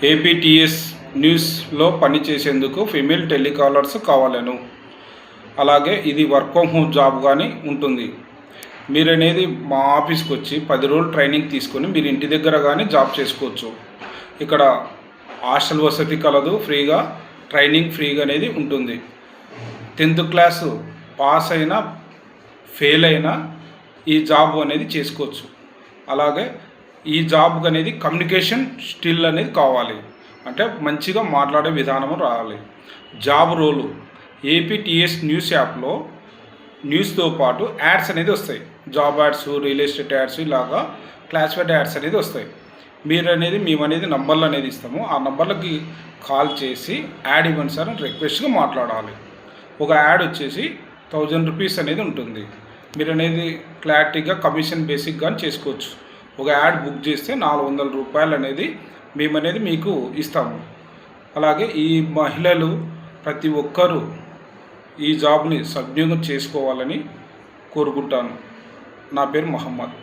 APTS న్యూస్లో పనిచేసేందుకు female telecallers కావాలను. అలాగే ఇది వర్క్ ఫ్రమ్ హోమ్ జాబ్ కానీ ఉంటుంది. మీరనేది మా ఆఫీస్కి వచ్చి 10 రోజులు ట్రైనింగ్ తీసుకొని మీరు ఇంటి దగ్గర కానీ జాబ్ చేసుకోవచ్చు. ఇక్కడ హాస్టల్ వసతి కలదు, ఫ్రీగా ట్రైనింగ్ ఫ్రీగా అనేది ఉంటుంది. 10th క్లాసు పాస్ అయినా ఫెయిల్ అయినా ఈ జాబ్ అనేది చేసుకోవచ్చు. అలాగే ఈ జాబ్ అనేది కమ్యూనికేషన్ స్కిల్ అనేది కావాలి, అంటే మంచిగా మాట్లాడే విధానము రావాలి. జాబ్ రోలు ఏపీటీఎస్ న్యూస్ యాప్లో న్యూస్తో పాటు యాడ్స్ అనేది వస్తాయి. Job ads, real estate ads, ఇలాగా క్లాసిఫైడ్ యాడ్స్ అనేది వస్తాయి. మేమనేది నంబర్లు అనేది ఇస్తాము. ఆ నంబర్లకి కాల్ చేసి యాడ్ ఇవ్వండి సార్ అని రిక్వెస్ట్గా మాట్లాడాలి. ఒక యాడ్ వచ్చేసి 1000 రూపీస్ అనేది ఉంటుంది. మీరు అనేది క్లారిటీగా కమిషన్ బేసిక్ కానీ చేసుకోవచ్చు. ఒక యాడ్ బుక్ చేస్తే 400 రూపాయలు అనేది మేమనేది మీకు ఇస్తాము. అలాగే ఈ మహిళలు ప్రతి ఒక్కరూ ఈ జాబ్ని సద్వినియోగం చేసుకోవాలని కోరుకుంటాను. నా పేరు మహమ్మద్.